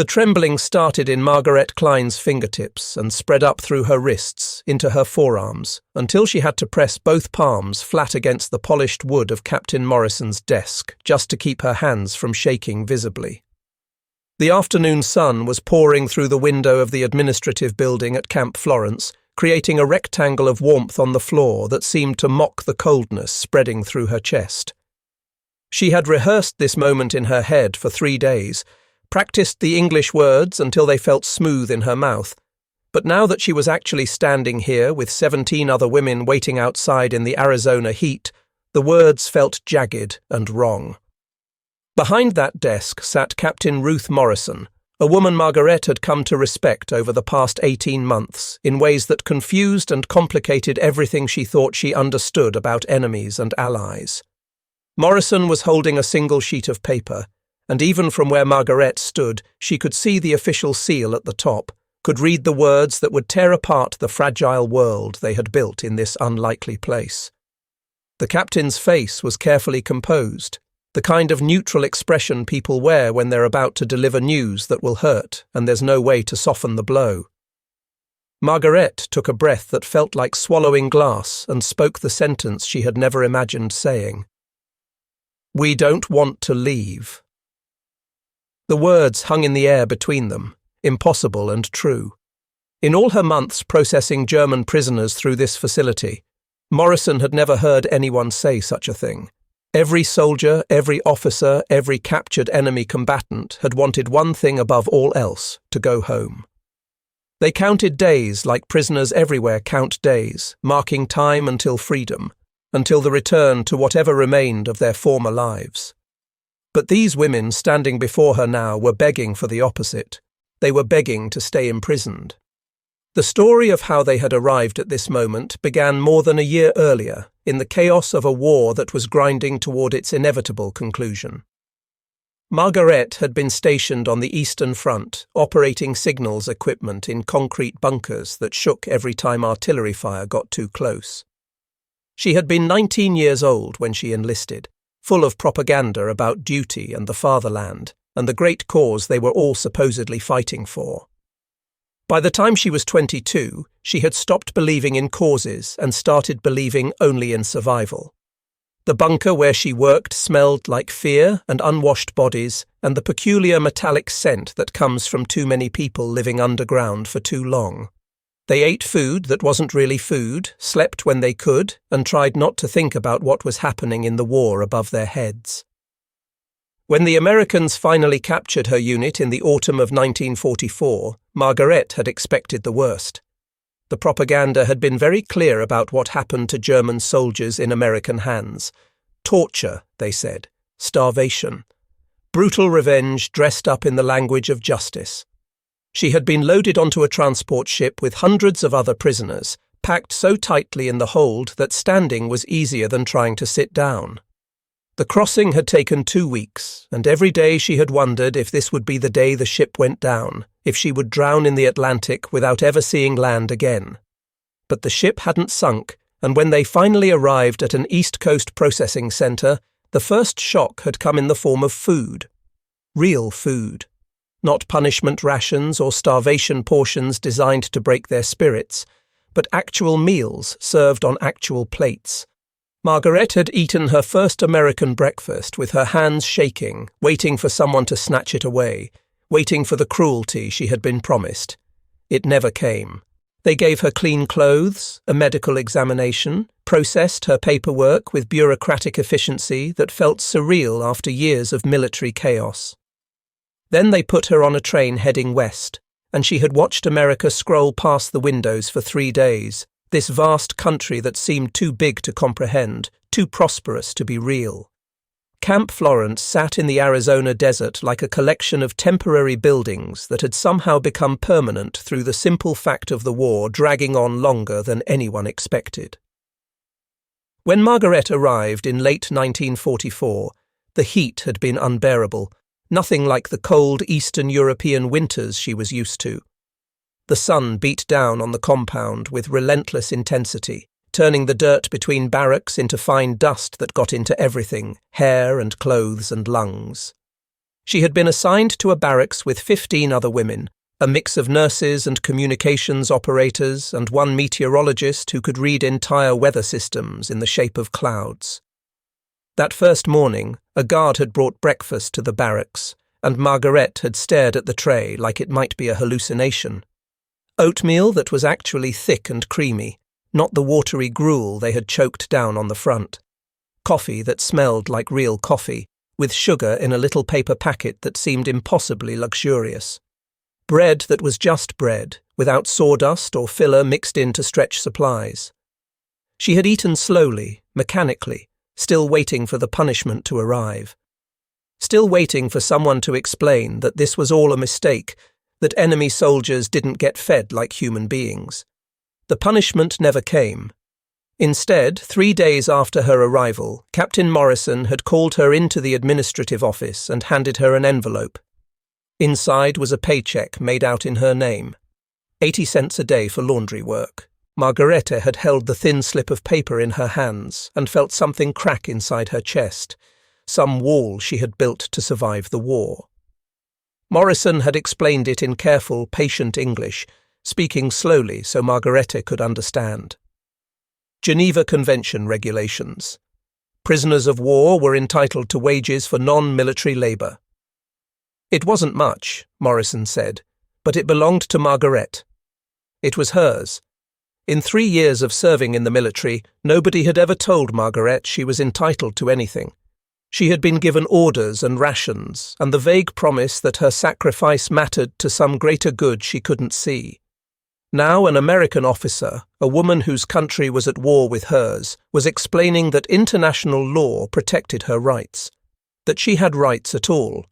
The trembling started in Margaret Klein's fingertips and spread up through her wrists, into her forearms, until she had to press both palms flat against the polished wood of Captain Morrison's desk, just to keep her hands from shaking visibly. The afternoon sun was pouring through the window of the administrative building at Camp Florence, creating a rectangle of warmth on the floor that seemed to mock the coldness spreading through her chest. She had rehearsed this moment in her head for 3 days, practiced the English words until they felt smooth in her mouth, but now that she was actually standing here with 17 other women waiting outside in the Arizona heat, the words felt jagged and wrong. Behind that desk sat Captain Ruth Morrison, a woman Margaret had come to respect over the past 18 months in ways that confused and complicated everything she thought she understood about enemies and allies. Morrison was holding a single sheet of paper, and even from where Margaret stood, she could see the official seal at the top, could read the words that would tear apart the fragile world they had built in this unlikely place. The captain's face was carefully composed, the kind of neutral expression people wear when they're about to deliver news that will hurt and there's no way to soften the blow. Margaret took a breath that felt like swallowing glass and spoke the sentence she had never imagined saying. "We don't want to leave." The words hung in the air between them, impossible and true. In all her months processing German prisoners through this facility, Morrison had never heard anyone say such a thing. Every soldier, every officer, every captured enemy combatant had wanted one thing above all else, to go home. They counted days like prisoners everywhere count days, marking time until freedom, until the return to whatever remained of their former lives. But these women standing before her now were begging for the opposite. They were begging to stay imprisoned. The story of how they had arrived at this moment began more than a year earlier, in the chaos of a war that was grinding toward its inevitable conclusion. Margaret had been stationed on the Eastern Front, operating signals equipment in concrete bunkers that shook every time artillery fire got too close. She had been 19 years old when she enlisted, full of propaganda about duty and the fatherland, and the great cause they were all supposedly fighting for. By the time she was 22, she had stopped believing in causes and started believing only in survival. The bunker where she worked smelled like fear and unwashed bodies and the peculiar metallic scent that comes from too many people living underground for too long. They ate food that wasn't really food, slept when they could, and tried not to think about what was happening in the war above their heads. When the Americans finally captured her unit in the autumn of 1944, Margaret had expected the worst. The propaganda had been very clear about what happened to German soldiers in American hands. Torture, they said, starvation, brutal revenge dressed up in the language of justice. She had been loaded onto a transport ship with hundreds of other prisoners, packed so tightly in the hold that standing was easier than trying to sit down. The crossing had taken 2 weeks, and every day she had wondered if this would be the day the ship went down, if she would drown in the Atlantic without ever seeing land again. But the ship hadn't sunk, and when they finally arrived at an East Coast processing centre, the first shock had come in the form of food. Real food. Not punishment rations or starvation portions designed to break their spirits, but actual meals served on actual plates. Margaret had eaten her first American breakfast with her hands shaking, waiting for someone to snatch it away, waiting for the cruelty she had been promised. It never came. They gave her clean clothes, a medical examination, processed her paperwork with bureaucratic efficiency that felt surreal after years of military chaos. Then they put her on a train heading west, and she had watched America scroll past the windows for 3 days, this vast country that seemed too big to comprehend, too prosperous to be real. Camp Florence sat in the Arizona desert like a collection of temporary buildings that had somehow become permanent through the simple fact of the war dragging on longer than anyone expected. When Margaret arrived in late 1944, the heat had been unbearable, nothing like the cold Eastern European winters she was used to. The sun beat down on the compound with relentless intensity, turning the dirt between barracks into fine dust that got into everything, hair and clothes and lungs. She had been assigned to a barracks with 15 other women, a mix of nurses and communications operators and one meteorologist who could read entire weather systems in the shape of clouds. That first morning, a guard had brought breakfast to the barracks, and Margaret had stared at the tray like it might be a hallucination. Oatmeal that was actually thick and creamy, not the watery gruel they had choked down on the front. Coffee that smelled like real coffee, with sugar in a little paper packet that seemed impossibly luxurious. Bread that was just bread, without sawdust or filler mixed in to stretch supplies. She had eaten slowly, mechanically, still waiting for the punishment to arrive. Still waiting for someone to explain that this was all a mistake, that enemy soldiers didn't get fed like human beings. The punishment never came. Instead, 3 days after her arrival, Captain Morrison had called her into the administrative office and handed her an envelope. Inside was a paycheck made out in her name. 80 cents a day for laundry work. Margarete had held the thin slip of paper in her hands and felt something crack inside her chest, some wall she had built to survive the war. Morrison had explained it in careful, patient English, speaking slowly so Margarete could understand. Geneva Convention regulations. Prisoners of war were entitled to wages for non-military labour. It wasn't much, Morrison said, but it belonged to Margaret. It was hers. In 3 years of serving in the military, nobody had ever told Margaret she was entitled to anything. She had been given orders and rations, and the vague promise that her sacrifice mattered to some greater good she couldn't see. Now an American officer, a woman whose country was at war with hers, was explaining that international law protected her rights, that she had rights at all,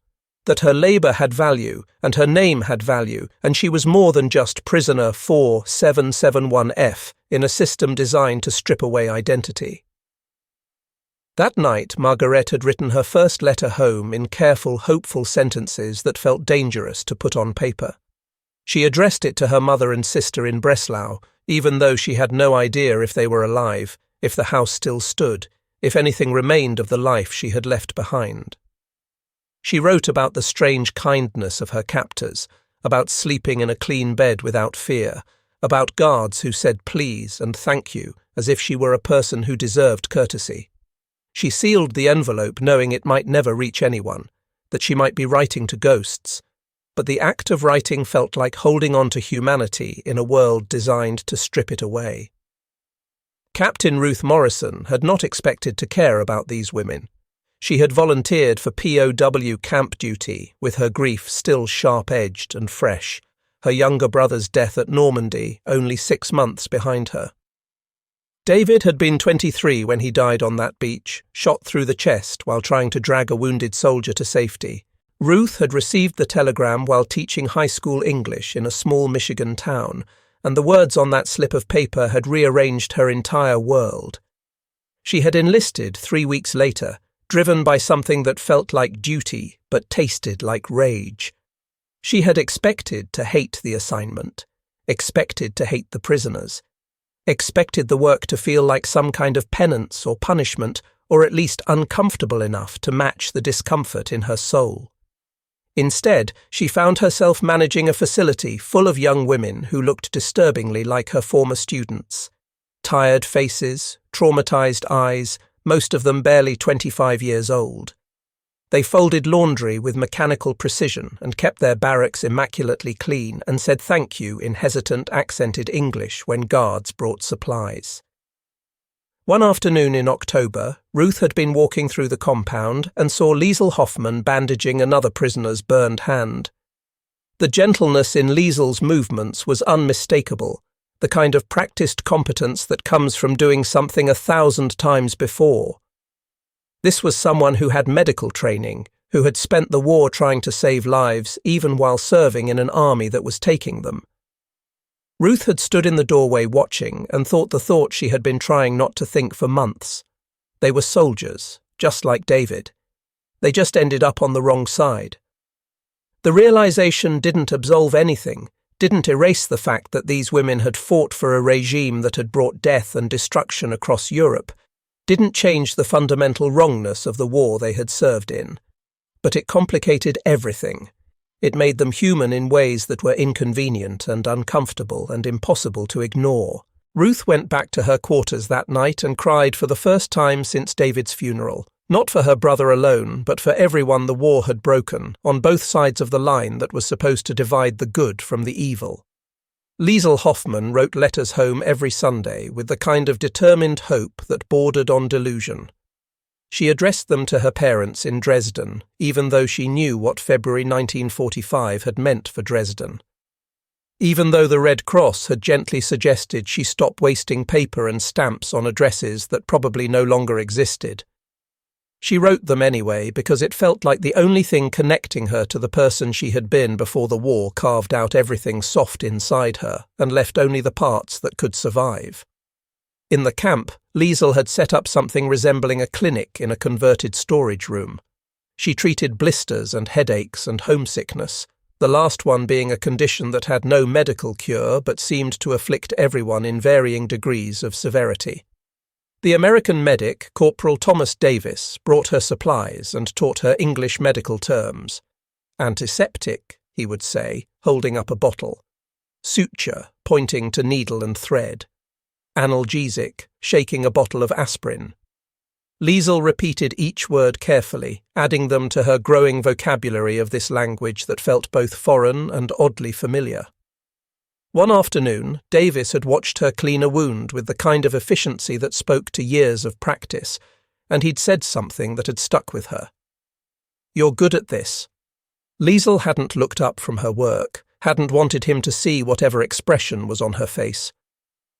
that her labour had value and her name had value, and she was more than just prisoner 4771F in a system designed to strip away identity. That night, Margaret had written her first letter home in careful, hopeful sentences that felt dangerous to put on paper. She addressed it to her mother and sister in Breslau, even though she had no idea if they were alive, if the house still stood, if anything remained of the life she had left behind. She wrote about the strange kindness of her captors, about sleeping in a clean bed without fear, about guards who said please and thank you as if she were a person who deserved courtesy. She sealed the envelope knowing it might never reach anyone, that she might be writing to ghosts, but the act of writing felt like holding on to humanity in a world designed to strip it away. Captain Ruth Morrison had not expected to care about these women. She had volunteered for POW camp duty, with her grief still sharp-edged and fresh, her younger brother's death at Normandy only 6 months behind her. David had been 23 when he died on that beach, shot through the chest while trying to drag a wounded soldier to safety. Ruth had received the telegram while teaching high school English in a small Michigan town, and the words on that slip of paper had rearranged her entire world. She had enlisted 3 weeks later, driven by something that felt like duty but tasted like rage. She had expected to hate the assignment, expected to hate the prisoners, expected the work to feel like some kind of penance or punishment, or at least uncomfortable enough to match the discomfort in her soul. Instead, she found herself managing a facility full of young women who looked disturbingly like her former students. Tired faces, traumatized eyes, most of them barely 25 years old. They folded laundry with mechanical precision and kept their barracks immaculately clean and said thank you in hesitant, accented English when guards brought supplies. One afternoon in October, Ruth had been walking through the compound and saw Liesl Hoffman bandaging another prisoner's burned hand. The gentleness in Liesl's movements was unmistakable, the kind of practiced competence that comes from doing something 1,000 times before. This was someone who had medical training, who had spent the war trying to save lives even while serving in an army that was taking them. Ruth had stood in the doorway watching and thought the thought she had been trying not to think for months. They were soldiers, just like David. They just ended up on the wrong side. The realization didn't absolve anything, didn't erase the fact that these women had fought for a regime that had brought death and destruction across Europe, didn't change the fundamental wrongness of the war they had served in. but it complicated everything. It made them human in ways that were inconvenient and uncomfortable and impossible to ignore. Ruth went back to her quarters that night and cried for the first time since David's funeral. Not for her brother alone, but for everyone the war had broken, on both sides of the line that was supposed to divide the good from the evil. Liesl Hoffmann wrote letters home every Sunday with the kind of determined hope that bordered on delusion. She addressed them to her parents in Dresden, even though she knew what February 1945 had meant for Dresden. Even though the Red Cross had gently suggested she stop wasting paper and stamps on addresses that probably no longer existed. She wrote them anyway because it felt like the only thing connecting her to the person she had been before the war carved out everything soft inside her and left only the parts that could survive. In the camp, Liesl had set up something resembling a clinic in a converted storage room. She treated blisters and headaches and homesickness, the last one being a condition that had no medical cure but seemed to afflict everyone in varying degrees of severity. The American medic, Corporal Thomas Davis, brought her supplies and taught her English medical terms. Antiseptic, he would say, holding up a bottle. Suture, pointing to needle and thread. Analgesic, shaking a bottle of aspirin. Liesl repeated each word carefully, adding them to her growing vocabulary of this language that felt both foreign and oddly familiar. One afternoon, Davis had watched her clean a wound with the kind of efficiency that spoke to years of practice, and he'd said something that had stuck with her. "You're good at this." Liesl hadn't looked up from her work, hadn't wanted him to see whatever expression was on her face.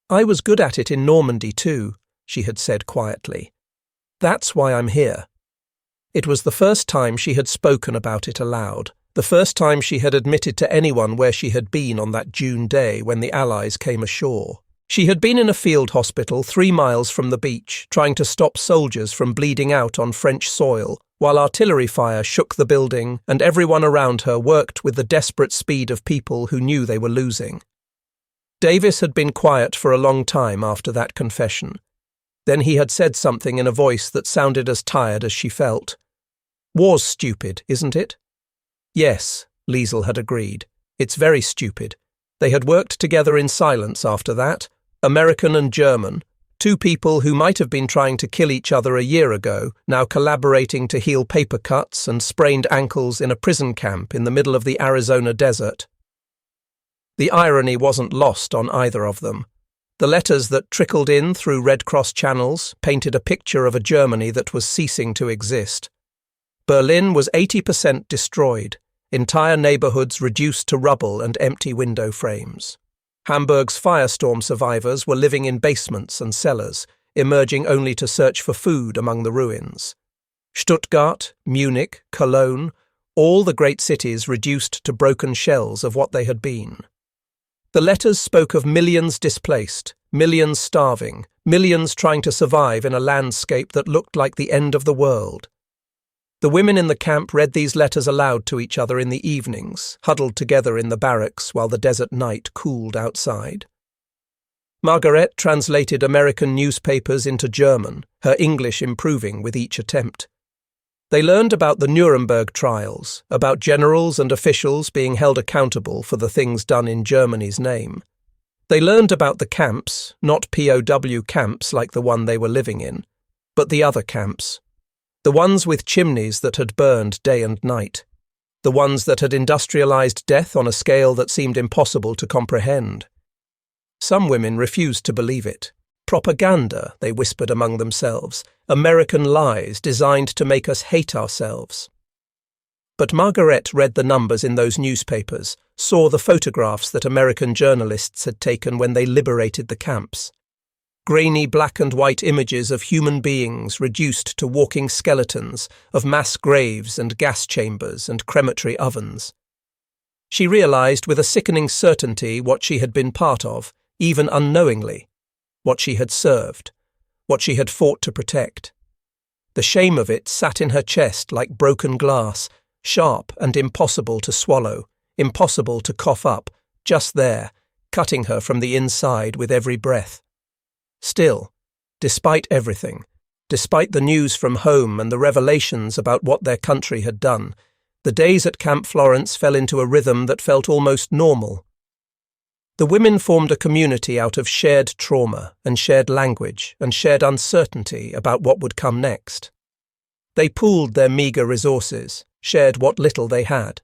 "I was good at it in Normandy too," she had said quietly. "That's why I'm here." It was the first time she had spoken about it aloud. The first time she had admitted to anyone where she had been on that June day when the Allies came ashore. She had been in a field hospital 3 miles from the beach, trying to stop soldiers from bleeding out on French soil, while artillery fire shook the building and everyone around her worked with the desperate speed of people who knew they were losing. Davis had been quiet for a long time after that confession. Then he had said something in a voice that sounded as tired as she felt. "War's stupid, isn't it?" "Yes," Liesl had agreed. "It's very stupid." They had worked together in silence after that, American and German, 2 people who might have been trying to kill each other a year ago, now collaborating to heal paper cuts and sprained ankles in a prison camp in the middle of the Arizona desert. The irony wasn't lost on either of them. The letters that trickled in through Red Cross channels painted a picture of a Germany that was ceasing to exist. Berlin was 80% destroyed, entire neighborhoods reduced to rubble and empty window frames. Hamburg's firestorm survivors were living in basements and cellars, emerging only to search for food among the ruins. Stuttgart, Munich, Cologne, all the great cities reduced to broken shells of what they had been. The letters spoke of millions displaced, millions starving, millions trying to survive in a landscape that looked like the end of the world. The women in the camp read these letters aloud to each other in the evenings, huddled together in the barracks while the desert night cooled outside. Margaret translated American newspapers into German, her English improving with each attempt. They learned about the Nuremberg trials, about generals and officials being held accountable for the things done in Germany's name. They learned about the camps, not POW camps like the one they were living in, but the other camps. The ones with chimneys that had burned day and night. The ones that had industrialized death on a scale that seemed impossible to comprehend. Some women refused to believe it. Propaganda, they whispered among themselves. American lies designed to make us hate ourselves. But Margaret read the numbers in those newspapers, saw the photographs that American journalists had taken when they liberated the camps. Grainy black and white images of human beings reduced to walking skeletons, of mass graves and gas chambers and crematory ovens. She realized with a sickening certainty what she had been part of, even unknowingly, what she had served, what she had fought to protect. The shame of it sat in her chest like broken glass, sharp and impossible to swallow, impossible to cough up, just there, cutting her from the inside with every breath. Still, despite everything, Despite the news from home and the revelations about what their country had done, the days at Camp Florence fell into a rhythm that felt almost normal. The women formed a community out of shared trauma and shared language and shared uncertainty about what would come next. They pooled their meagre resources, shared what little they had.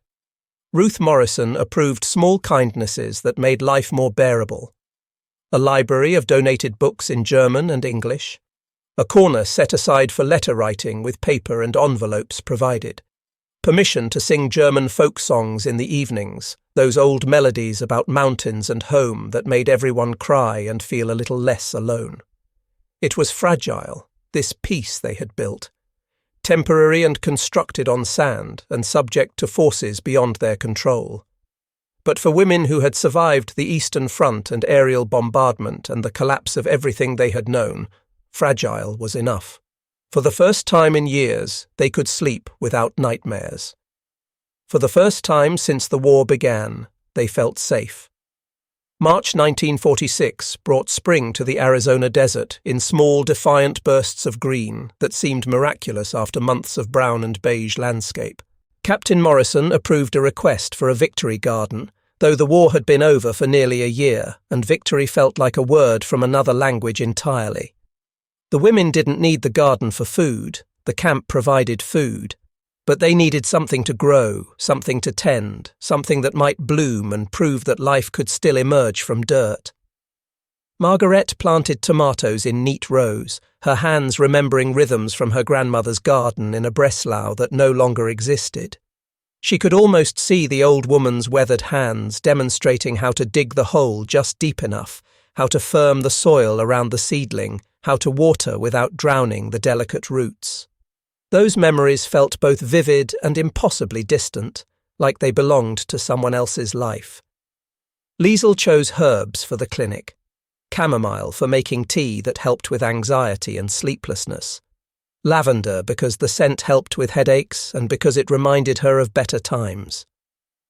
Ruth Morrison approved small kindnesses that made life more bearable. A library of donated books in German and English. A corner set aside for letter writing with paper and envelopes provided. Permission to sing German folk songs in the evenings, those old melodies about mountains and home that made everyone cry and feel a little less alone. It was fragile, this peace they had built. Temporary and constructed on sand and subject to forces beyond their control. But for women who had survived the Eastern Front and aerial bombardment and the collapse of everything they had known, fragile was enough. For the first time in years, they could sleep without nightmares. For the first time since the war began, they felt safe. March 1946 brought spring to the Arizona desert in small, defiant bursts of green that seemed miraculous after months of brown and beige landscape. Captain Morrison approved a request for a victory garden, though the war had been over for nearly a year, and victory felt like a word from another language entirely. The women didn't need the garden for food, the camp provided food, but they needed something to grow, something to tend, something that might bloom and prove that life could still emerge from dirt. Margaret planted tomatoes in neat rows, her hands remembering rhythms from her grandmother's garden in a Breslau that no longer existed. She could almost see the old woman's weathered hands demonstrating how to dig the hole just deep enough, how to firm the soil around the seedling, how to water without drowning the delicate roots. Those memories felt both vivid and impossibly distant, like they belonged to someone else's life. Liesl chose herbs for the clinic. Chamomile for making tea that helped with anxiety and sleeplessness. Lavender because the scent helped with headaches and because it reminded her of better times.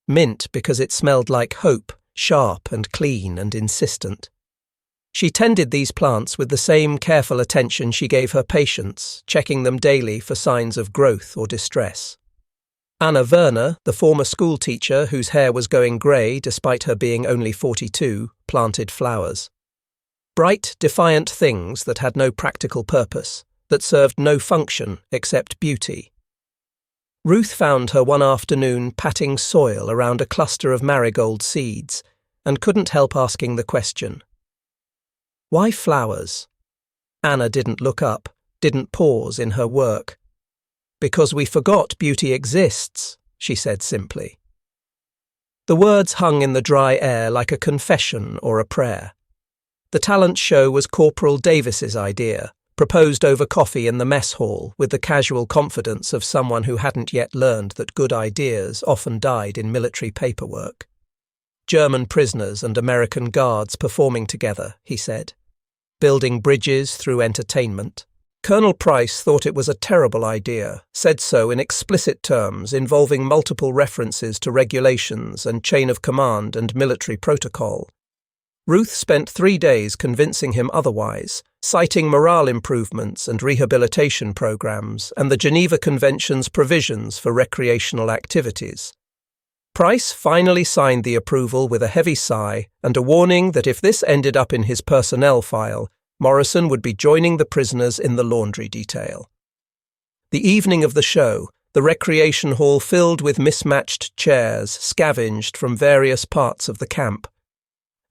Mint because it smelled like hope, sharp and clean and insistent. She tended these plants with the same careful attention she gave her patients, checking them daily for signs of growth or distress. Anna Werner, the former schoolteacher whose hair was going grey despite her being only 42, planted flowers. Bright, defiant things that had no practical purpose, that served no function except beauty. Ruth found her one afternoon patting soil around a cluster of marigold seeds and couldn't help asking the question. Why flowers? Anna didn't look up, didn't pause in her work. Because we forgot beauty exists, she said simply. The words hung in the dry air like a confession or a prayer. The talent show was Corporal Davis's idea, proposed over coffee in the mess hall with the casual confidence of someone who hadn't yet learned that good ideas often died in military paperwork. German prisoners and American guards performing together, he said. Building bridges through entertainment. Colonel Price thought it was a terrible idea, said so in explicit terms involving multiple references to regulations and chain of command and military protocol. Ruth spent 3 days convincing him otherwise, citing morale improvements and rehabilitation programs and the Geneva Convention's provisions for recreational activities. Price finally signed the approval with a heavy sigh and a warning that if this ended up in his personnel file, Morrison would be joining the prisoners in the laundry detail. The evening of the show, the recreation hall filled with mismatched chairs scavenged from various parts of the camp.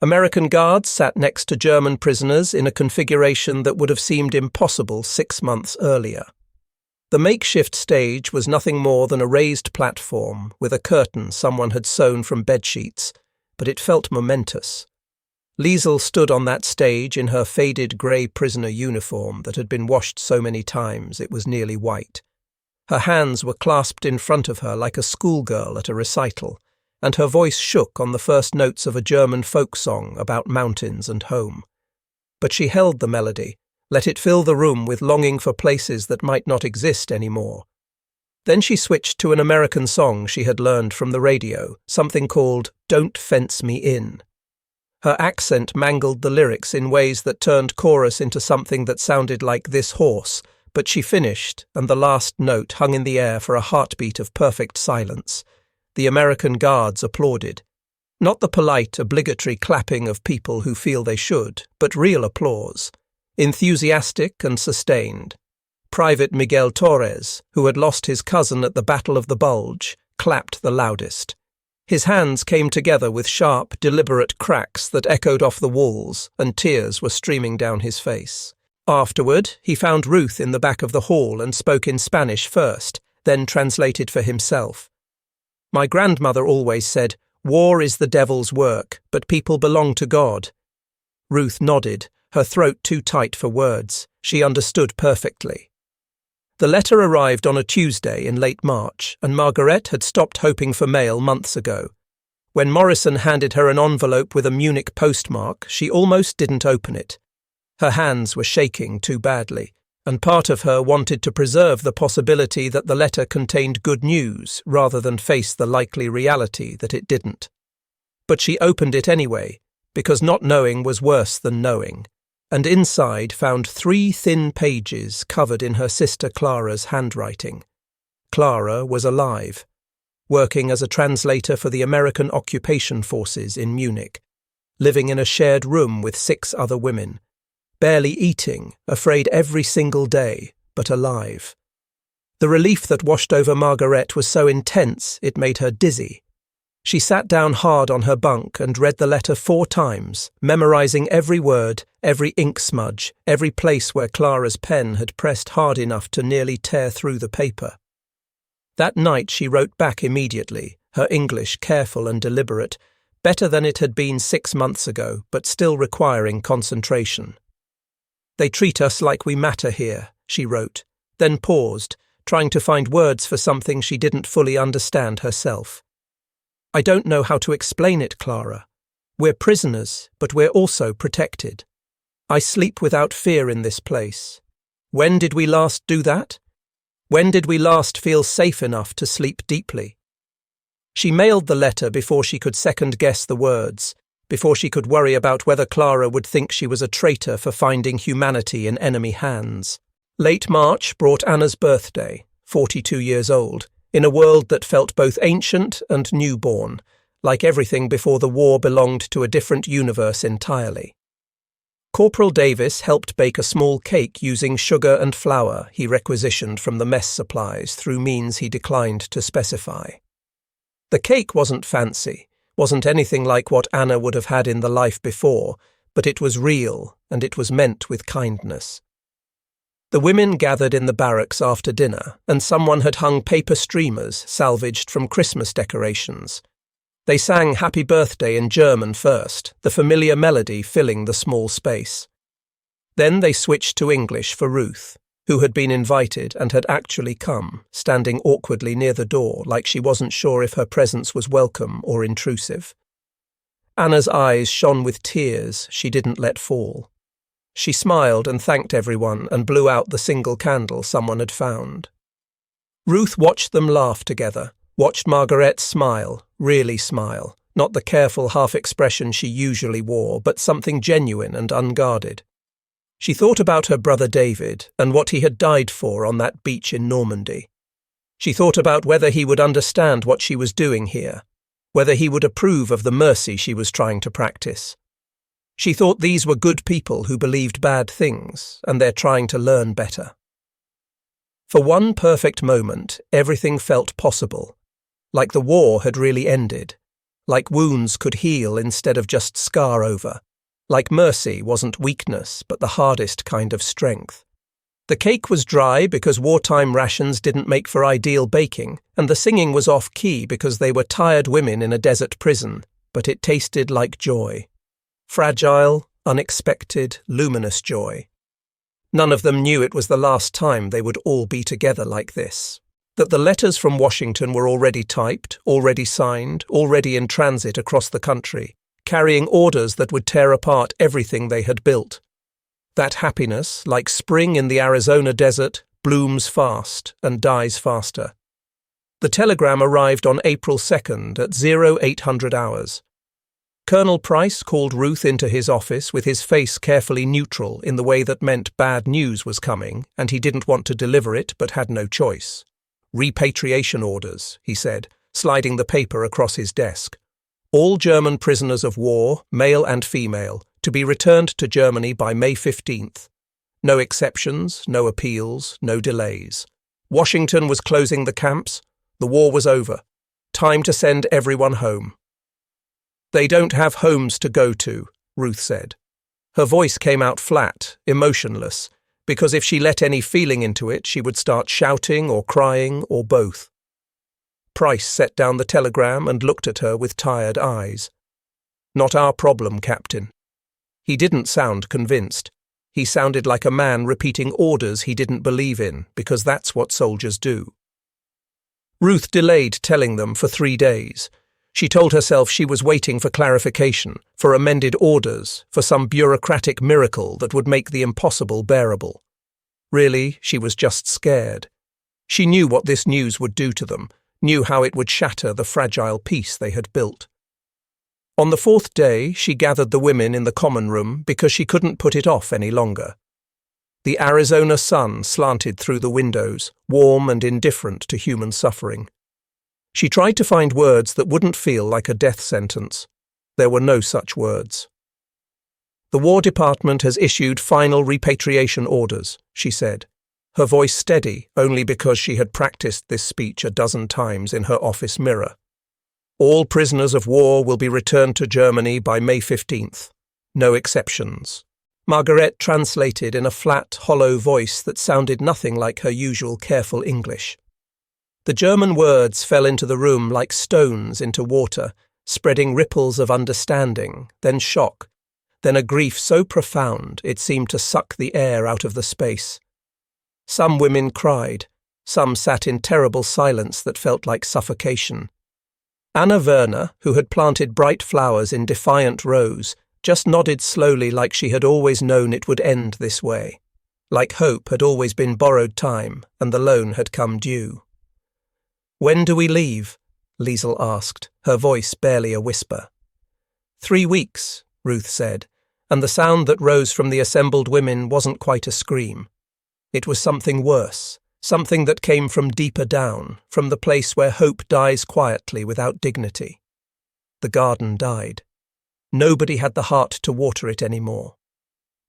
American guards sat next to German prisoners in a configuration that would have seemed impossible 6 months earlier. The makeshift stage was nothing more than a raised platform with a curtain someone had sewn from bedsheets, but it felt momentous. Liesl stood on that stage in her faded grey prisoner uniform that had been washed so many times it was nearly white. Her hands were clasped in front of her like a schoolgirl at a recital, and her voice shook on the first notes of a German folk song about mountains and home. But she held the melody, let it fill the room with longing for places that might not exist anymore. Then she switched to an American song she had learned from the radio, something called "Don't Fence Me In." Her accent mangled the lyrics in ways that turned chorus into something that sounded like "This horse, but she finished, and the last note hung in the air for a heartbeat of perfect silence. The American guards applauded. Not the polite, obligatory clapping of people who feel they should, but real applause. Enthusiastic and sustained. Private Miguel Torres, who had lost his cousin at the Battle of the Bulge, clapped the loudest. His hands came together with sharp, deliberate cracks that echoed off the walls, and tears were streaming down his face. Afterward, he found Ruth in the back of the hall and spoke in Spanish first, then translated for himself. My grandmother always said, "War is the devil's work, but people belong to God." Ruth nodded, her throat too tight for words. She understood perfectly. The letter arrived on a Tuesday in late March, and Margaret had stopped hoping for mail months ago. When Morrison handed her an envelope with a Munich postmark, she almost didn't open it. Her hands were shaking too badly, and part of her wanted to preserve the possibility that the letter contained good news rather than face the likely reality that it didn't. But she opened it anyway, because not knowing was worse than knowing, and inside found 3 thin pages covered in her sister Clara's handwriting. Clara was alive, working as a translator for the American occupation forces in Munich, living in a shared room with 6 other women, barely eating, afraid every single day, but alive. The relief that washed over Margaret was so intense it made her dizzy. She sat down hard on her bunk and read the letter 4 times, memorizing every word, every ink smudge, every place where Clara's pen had pressed hard enough to nearly tear through the paper. That night she wrote back immediately, her English careful and deliberate, better than it had been 6 months ago, but still requiring concentration. "They treat us like we matter here," she wrote, then paused, trying to find words for something she didn't fully understand herself. "I don't know how to explain it, Clara. We're prisoners, but we're also protected. I sleep without fear in this place. When did we last do that? When did we last feel safe enough to sleep deeply?" She mailed the letter before she could second-guess the words, before she could worry about whether Clara would think she was a traitor for finding humanity in enemy hands. Late March brought Anna's birthday, 42 years old, in a world that felt both ancient and newborn, like everything before the war belonged to a different universe entirely. Corporal Davis helped bake a small cake using sugar and flour he requisitioned from the mess supplies through means he declined to specify. The cake wasn't fancy, wasn't anything like what Anna would have had in the life before, but it was real, and it was meant with kindness. The women gathered in the barracks after dinner, and someone had hung paper streamers salvaged from Christmas decorations. They sang Happy Birthday in German first, the familiar melody filling the small space. Then they switched to English for Ruth, who had been invited and had actually come, standing awkwardly near the door like she wasn't sure if her presence was welcome or intrusive. Anna's eyes shone with tears she didn't let fall. She smiled and thanked everyone and blew out the single candle someone had found. Ruth watched them laugh together, watched Margaret smile, really smile, not the careful half-expression she usually wore, but something genuine and unguarded. She thought about her brother David and what he had died for on that beach in Normandy. She thought about whether he would understand what she was doing here, whether he would approve of the mercy she was trying to practice. She thought these were good people who believed bad things, and they're trying to learn better. For one perfect moment, everything felt possible, like the war had really ended, like wounds could heal instead of just scar over, like mercy wasn't weakness but the hardest kind of strength. The cake was dry because wartime rations didn't make for ideal baking, and the singing was off-key because they were tired women in a desert prison, but it tasted like joy. Fragile, unexpected, luminous joy. None of them knew it was the last time they would all be together like this, that the letters from Washington were already typed, already signed, already in transit across the country, carrying orders that would tear apart everything they had built. That happiness, like spring in the Arizona desert, blooms fast and dies faster. The telegram arrived on April 2nd at 0800 hours. Colonel Price called Ruth into his office with his face carefully neutral in the way that meant bad news was coming, and he didn't want to deliver it but had no choice. "Repatriation orders," he said, sliding the paper across his desk. "All German prisoners of war, male and female, to be returned to Germany by May 15th. No exceptions, no appeals, no delays. Washington was closing the camps. The war was over. Time to send everyone home." "They don't have homes to go to," Ruth said. Her voice came out flat, emotionless, because if she let any feeling into it, she would start shouting or crying or both. Price set down the telegram and looked at her with tired eyes. "Not our problem, Captain." He didn't sound convinced. He sounded like a man repeating orders he didn't believe in, because that's what soldiers do. Ruth delayed telling them for 3 days. She told herself she was waiting for clarification, for amended orders, for some bureaucratic miracle that would make the impossible bearable. Really, she was just scared. She knew what this news would do to them, knew how it would shatter the fragile peace they had built. On the 4th day, she gathered the women in the common room because she couldn't put it off any longer. The Arizona sun slanted through the windows, warm and indifferent to human suffering. She tried to find words that wouldn't feel like a death sentence. There were no such words. "The War Department has issued final repatriation orders," she said, her voice steady only because she had practiced this speech a dozen times in her office mirror. "All prisoners of war will be returned to Germany by May 15th. No exceptions." Margaret translated in a flat, hollow voice that sounded nothing like her usual careful English. The German words fell into the room like stones into water, spreading ripples of understanding, then shock, then a grief so profound it seemed to suck the air out of the space. Some women cried, some sat in terrible silence that felt like suffocation. Anna Werner, who had planted bright flowers in defiant rows, just nodded slowly like she had always known it would end this way, like hope had always been borrowed time and the loan had come due. "When do we leave?" Liesl asked, her voice barely a whisper. 3 weeks, Ruth said, and the sound that rose from the assembled women wasn't quite a scream. It was something worse, something that came from deeper down, from the place where hope dies quietly without dignity. The garden died. Nobody had the heart to water it anymore.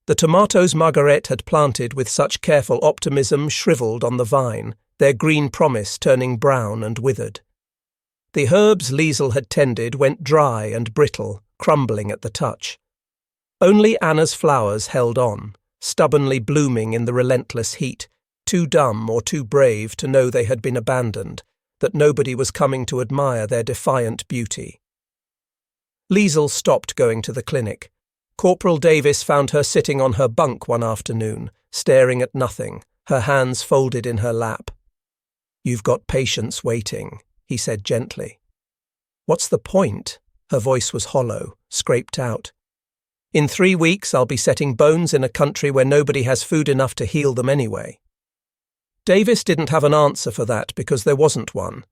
The tomatoes Margaret had planted with such careful optimism shriveled on the vine, their green promise turning brown and withered. The herbs Liesl had tended went dry and brittle, crumbling at the touch. Only Anna's flowers held on, stubbornly blooming in the relentless heat, too dumb or too brave to know they had been abandoned, that nobody was coming to admire their defiant beauty. Liesl stopped going to the clinic. Corporal Davis found her sitting on her bunk one afternoon, staring at nothing, her hands folded in her lap. "You've got patients waiting," he said gently. "What's the point?" Her voice was hollow, scraped out. "In 3 weeks I'll be setting bones in a country where nobody has food enough to heal them anyway." Davis didn't have an answer for that because there wasn't one.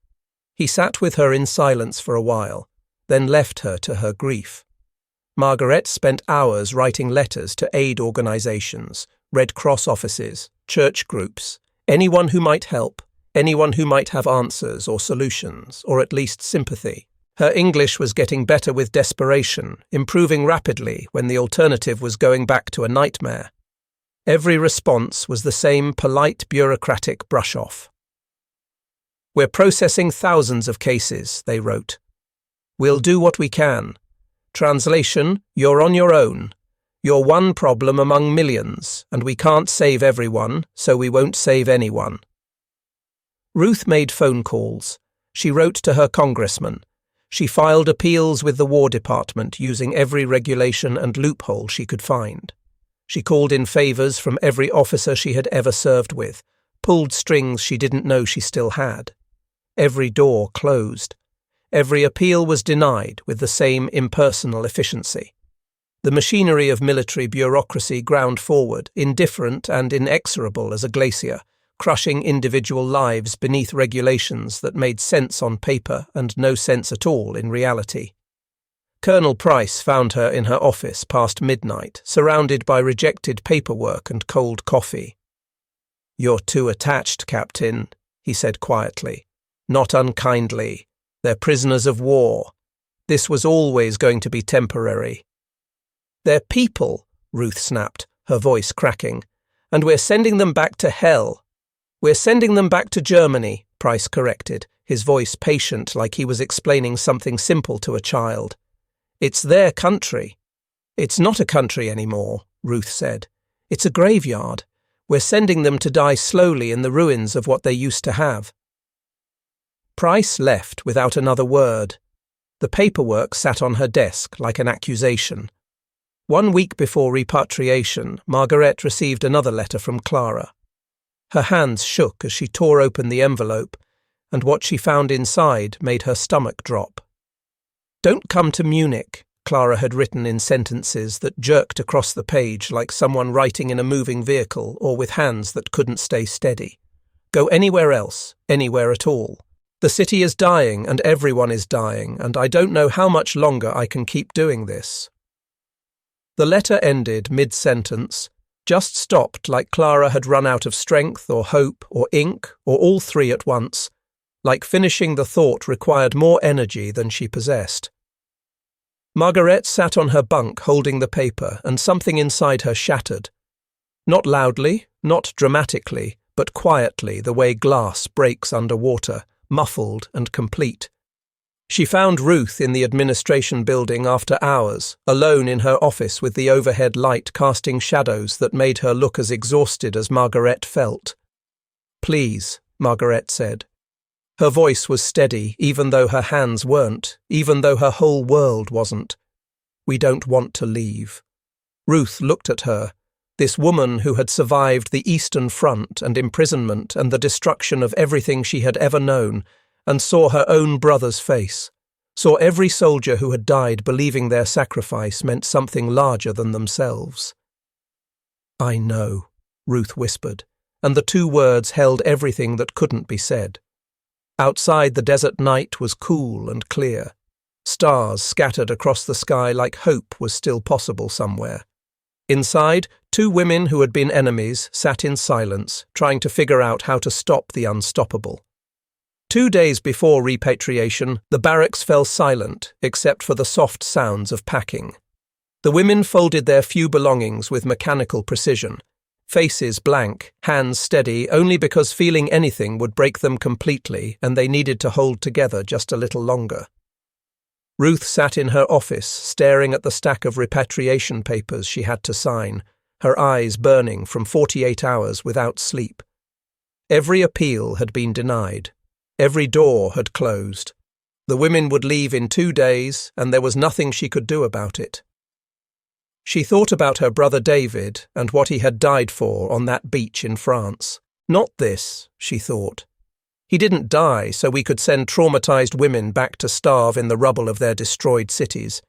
He sat with her in silence for a while, then left her to her grief. Margaret spent hours writing letters to aid organizations, Red Cross offices, church groups, anyone who might help, anyone who might have answers or solutions, or at least sympathy. Her English was getting better with desperation, improving rapidly when the alternative was going back to a nightmare. Every response was the same polite bureaucratic brush-off. "We're processing thousands of cases," they wrote. "We'll do what we can. Translation, you're on your own. You're one problem among millions, and we can't save everyone, so we won't save anyone." Ruth made phone calls. She wrote to her congressman. She filed appeals with the War Department using every regulation and loophole she could find. She called in favours from every officer she had ever served with, pulled strings she didn't know she still had. Every door closed. Every appeal was denied with the same impersonal efficiency. The machinery of military bureaucracy ground forward, indifferent and inexorable as a glacier, crushing individual lives beneath regulations that made sense on paper and no sense at all in reality. Colonel Price found her in her office past midnight, surrounded by rejected paperwork and cold coffee. "You're too attached, Captain," he said quietly. "Not unkindly. They're prisoners of war. This was always going to be temporary." "They're people," Ruth snapped, her voice cracking. "And we're sending them back to hell." "We're sending them back to Germany," Price corrected, his voice patient like he was explaining something simple to a child. "It's their country." "It's not a country anymore," Ruth said. "It's a graveyard. We're sending them to die slowly in the ruins of what they used to have." Price left without another word. The paperwork sat on her desk like an accusation. 1 week before repatriation, Margaret received another letter from Clara. Her hands shook as she tore open the envelope, and what she found inside made her stomach drop. "Don't come to Munich," Clara had written in sentences that jerked across the page like someone writing in a moving vehicle or with hands that couldn't stay steady. "Go anywhere else, anywhere at all. The city is dying and everyone is dying, and I don't know how much longer I can keep doing this." The letter ended mid-sentence, just stopped like Clara had run out of strength or hope or ink or all three at once, like finishing the thought required more energy than she possessed. Margaret sat on her bunk holding the paper, and something inside her shattered. Not loudly, not dramatically, but quietly, the way glass breaks under water, muffled and complete. She found Ruth in the administration building after hours, alone in her office with the overhead light casting shadows that made her look as exhausted as Margaret felt. "Please," Margaret said. Her voice was steady, even though her hands weren't, even though her whole world wasn't. "We don't want to leave." Ruth looked at her, this woman who had survived the Eastern Front and imprisonment and the destruction of everything she had ever known, and saw her own brother's face, saw every soldier who had died believing their sacrifice meant something larger than themselves. "I know," Ruth whispered, and the two words held everything that couldn't be said. Outside, the desert night was cool and clear. Stars scattered across the sky like hope was still possible somewhere. Inside, two women who had been enemies sat in silence, trying to figure out how to stop the unstoppable. 2 days before repatriation, the barracks fell silent, except for the soft sounds of packing. The women folded their few belongings with mechanical precision, faces blank, hands steady only because feeling anything would break them completely and they needed to hold together just a little longer. Ruth sat in her office, staring at the stack of repatriation papers she had to sign, her eyes burning from 48 hours without sleep. Every appeal had been denied. Every door had closed. The women would leave in 2 days, and there was nothing she could do about it. She thought about her brother David and what he had died for on that beach in France. Not this, she thought. He didn't die so we could send traumatized women back to starve in the rubble of their destroyed cities.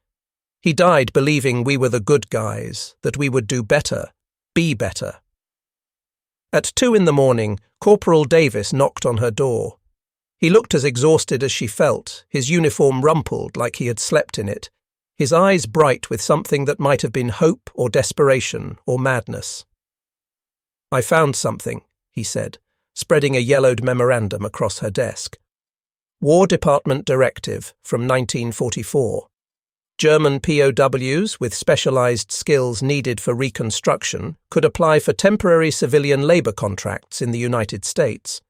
He died believing we were the good guys, that we would do better, be better. At 2 a.m, Corporal Davis knocked on her door. He looked as exhausted as she felt, his uniform rumpled like he had slept in it, his eyes bright with something that might have been hope or desperation or madness. "I found something," he said, spreading a yellowed memorandum across her desk. War Department Directive from 1944. German POWs with specialized skills needed for reconstruction could apply for temporary civilian labor contracts in the United States.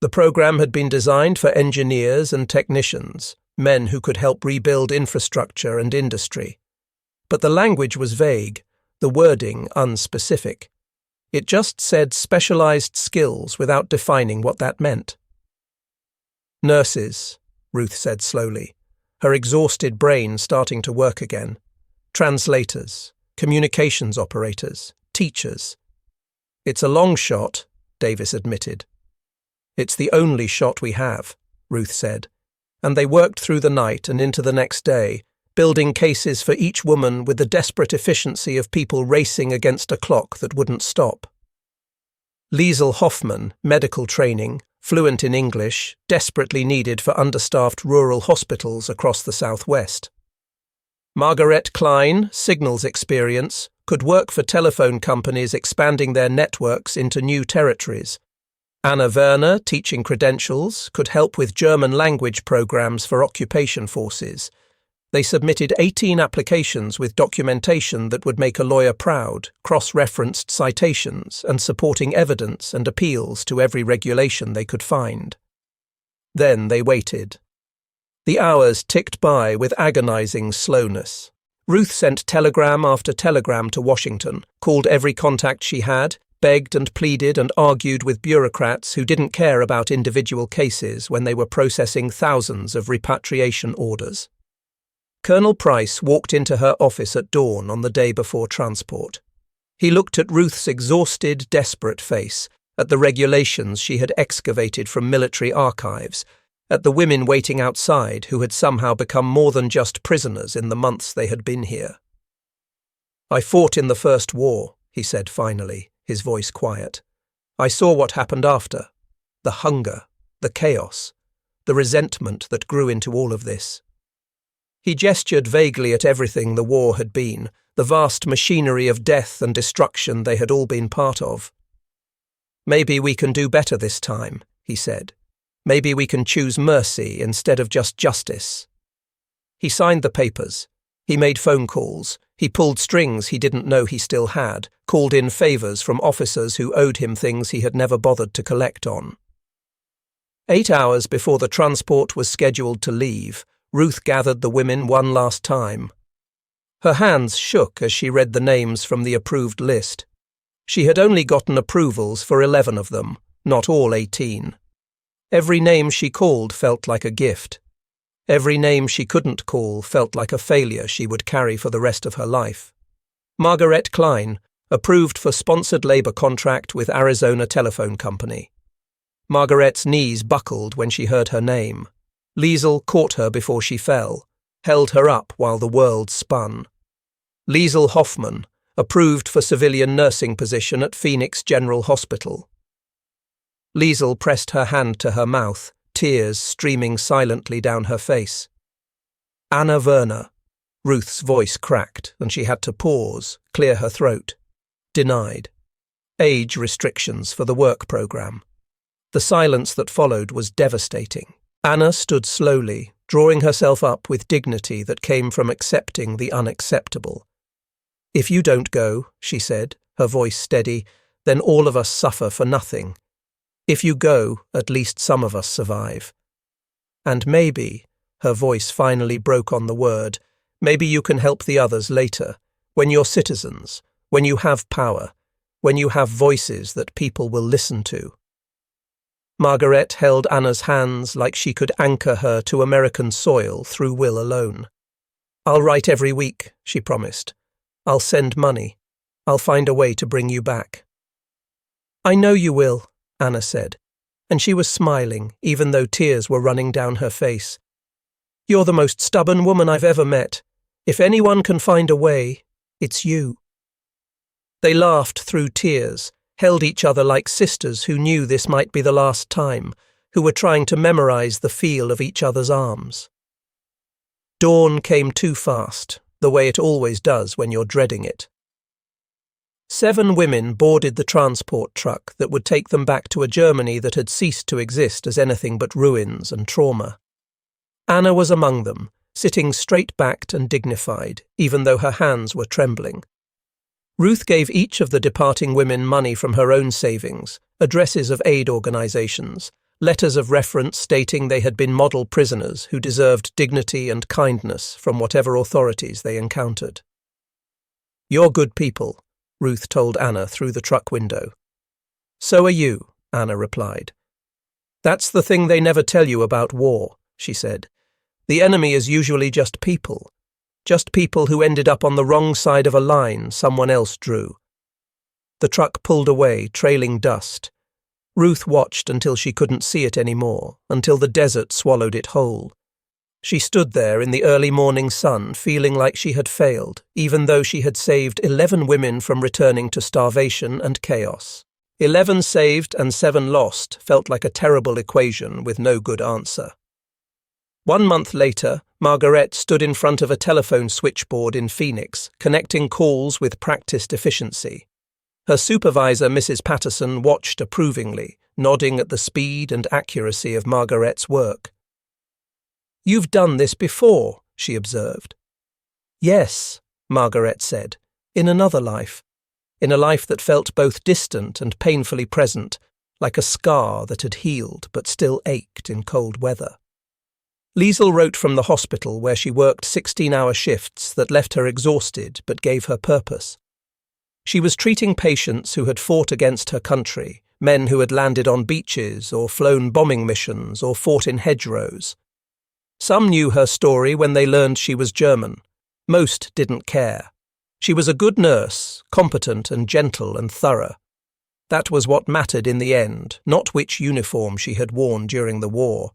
The program had been designed for engineers and technicians, men who could help rebuild infrastructure and industry. But the language was vague, the wording unspecific. It just said specialized skills without defining what that meant. "Nurses," Ruth said slowly, her exhausted brain starting to work again. "Translators, communications operators, teachers." "It's a long shot," Davis admitted. "It's the only shot we have," Ruth said, and they worked through the night and into the next day, building cases for each woman with the desperate efficiency of people racing against a clock that wouldn't stop. Liesel Hoffman, medical training, fluent in English, desperately needed for understaffed rural hospitals across the southwest. Margaret Klein, signals experience, could work for telephone companies expanding their networks into new territories. Anna Werner, teaching credentials, could help with German language programs for occupation forces. They submitted 18 applications with documentation that would make a lawyer proud, cross-referenced citations and supporting evidence and appeals to every regulation they could find. Then they waited. The hours ticked by with agonizing slowness. Ruth sent telegram after telegram to Washington, called every contact she had, begged and pleaded and argued with bureaucrats who didn't care about individual cases when they were processing thousands of repatriation orders. Colonel Price walked into her office at dawn on the day before transport. He looked at Ruth's exhausted, desperate face, at the regulations she had excavated from military archives, at the women waiting outside who had somehow become more than just prisoners in the months they had been here. "I fought in the First War," he said finally, his voice quiet. "I saw what happened after. The hunger, the chaos, the resentment that grew into all of this." He gestured vaguely at everything the war had been, the vast machinery of death and destruction they had all been part of. "Maybe we can do better this time," he said. "Maybe we can choose mercy instead of just justice." He signed the papers. He made phone calls. He pulled strings he didn't know he still had, called in favors from officers who owed him things he had never bothered to collect on. 8 hours before the transport was scheduled to leave, Ruth gathered the women one last time. Her hands shook as she read the names from the approved list. She had only gotten approvals for 11 of them, not all 18. Every name she called felt like a gift. Every name she couldn't call felt like a failure she would carry for the rest of her life. Margaret Klein, approved for sponsored labor contract with Arizona Telephone Company. Margaret's knees buckled when she heard her name. Liesel caught her before she fell, held her up while the world spun. Liesel Hoffman, approved for civilian nursing position at Phoenix General Hospital. Liesel pressed her hand to her mouth, tears streaming silently down her face. Anna Werner. Ruth's voice cracked, and she had to pause, clear her throat. Denied. Age restrictions for the work program. The silence that followed was devastating. Anna stood slowly, drawing herself up with dignity that came from accepting the unacceptable. "If you don't go," she said, her voice steady, "then all of us suffer for nothing. If you go, at least some of us survive. And maybe," her voice finally broke on the word, "maybe you can help the others later, when you're citizens, when you have power, when you have voices that people will listen to." Margaret held Anna's hands like she could anchor her to American soil through will alone. "I'll write every week," she promised. "I'll send money. I'll find a way to bring you back." "I know you will," Anna said, and she was smiling, even though tears were running down her face. "You're the most stubborn woman I've ever met. If anyone can find a way, it's you." They laughed through tears, held each other like sisters who knew this might be the last time, who were trying to memorize the feel of each other's arms. Dawn came too fast, the way it always does when you're dreading it. 7 women boarded the transport truck that would take them back to a Germany that had ceased to exist as anything but ruins and trauma. Anna was among them, sitting straight-backed and dignified, even though her hands were trembling. Ruth gave each of the departing women money from her own savings, addresses of aid organizations, letters of reference stating they had been model prisoners who deserved dignity and kindness from whatever authorities they encountered. "You're good people," Ruth told Anna through the truck window. "So are you," Anna replied. "That's the thing they never tell you about war," she said. "The enemy is usually just people who ended up on the wrong side of a line someone else drew." The truck pulled away, trailing dust. Ruth watched until she couldn't see it anymore, until the desert swallowed it whole. She stood there in the early morning sun, feeling like she had failed, even though she had saved 11 women from returning to starvation and chaos. 11 saved and 7 lost felt like a terrible equation with no good answer. 1 month later, Margaret stood in front of a telephone switchboard in Phoenix, connecting calls with practiced efficiency. Her supervisor, Mrs. Patterson, watched approvingly, nodding at the speed and accuracy of Margaret's work. "You've done this before," she observed. "Yes," Margaret said, "in another life. In a life that felt both distant and painfully present, like a scar that had healed but still ached in cold weather." Liesl wrote from the hospital where she worked 16-hour shifts that left her exhausted but gave her purpose. She was treating patients who had fought against her country, men who had landed on beaches or flown bombing missions or fought in hedgerows. Some knew her story when they learned she was German. Most didn't care. She was a good nurse, competent and gentle and thorough. That was what mattered in the end, not which uniform she had worn during the war.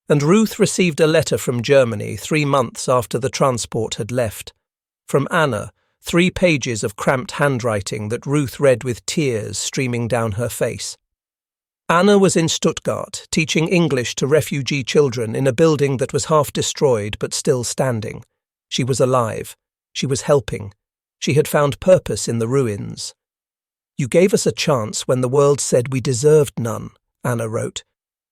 And Ruth received a letter from Germany 3 months after the transport had left. From Anna, 3 pages of cramped handwriting that Ruth read with tears streaming down her face. Anna was in Stuttgart, teaching English to refugee children in a building that was half destroyed but still standing. She was alive. She was helping. She had found purpose in the ruins. "You gave us a chance when the world said we deserved none," Anna wrote.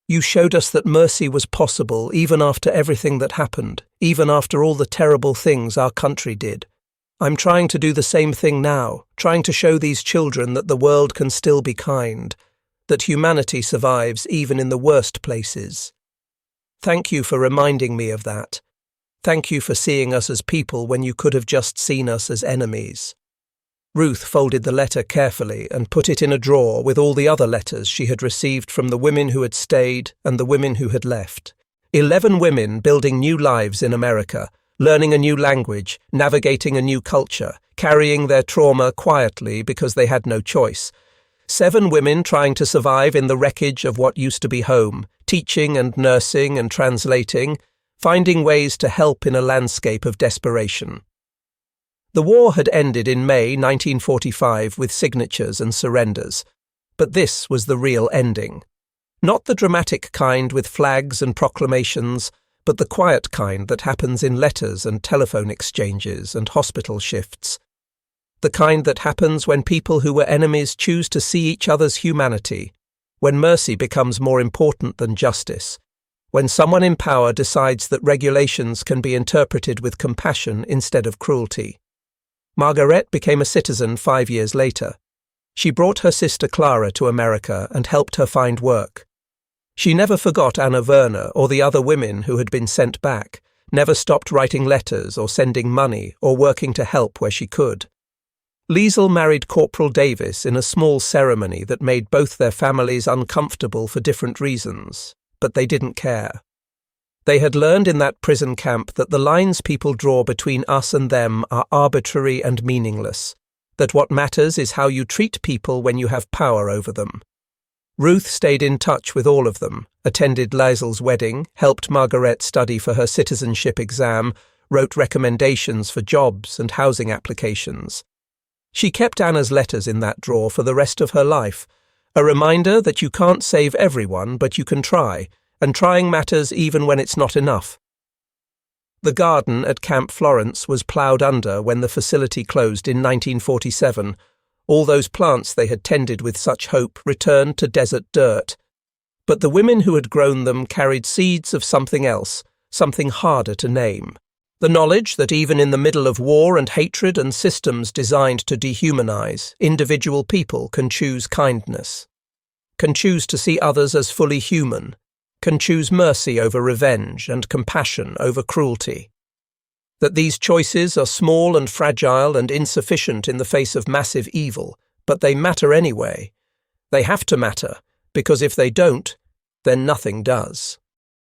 "You showed us that mercy was possible even after everything that happened, even after all the terrible things our country did. I'm trying to do the same thing now, trying to show these children that the world can still be kind, that humanity survives even in the worst places. Thank you for reminding me of that. Thank you for seeing us as people when you could have just seen us as enemies." Ruth folded the letter carefully and put it in a drawer with all the other letters she had received from the women who had stayed and the women who had left. 11 women building new lives in America, learning a new language, navigating a new culture, carrying their trauma quietly because they had no choice. 7 women trying to survive in the wreckage of what used to be home, teaching and nursing and translating, finding ways to help in a landscape of desperation. The war had ended in May 1945 with signatures and surrenders, but this was the real ending. Not the dramatic kind with flags and proclamations, but the quiet kind that happens in letters and telephone exchanges and hospital shifts. The kind that happens when people who were enemies choose to see each other's humanity, when mercy becomes more important than justice, when someone in power decides that regulations can be interpreted with compassion instead of cruelty. Margaret became a citizen 5 years later. She brought her sister Clara to America and helped her find work. She never forgot Anna Werner or the other women who had been sent back, never stopped writing letters or sending money or working to help where she could. Liesl married Corporal Davis in a small ceremony that made both their families uncomfortable for different reasons, but they didn't care. They had learned in that prison camp that the lines people draw between us and them are arbitrary and meaningless, that what matters is how you treat people when you have power over them. Ruth stayed in touch with all of them, attended Liesl's wedding, helped Margaret study for her citizenship exam, wrote recommendations for jobs and housing applications. She kept Anna's letters in that drawer for the rest of her life, a reminder that you can't save everyone, but you can try, and trying matters even when it's not enough. The garden at Camp Florence was ploughed under when the facility closed in 1947. All those plants they had tended with such hope returned to desert dirt. But the women who had grown them carried seeds of something else, something harder to name. The knowledge that even in the middle of war and hatred and systems designed to dehumanize, individual people can choose kindness, can choose to see others as fully human, can choose mercy over revenge and compassion over cruelty. That these choices are small and fragile and insufficient in the face of massive evil, but they matter anyway. They have to matter, because if they don't, then nothing does.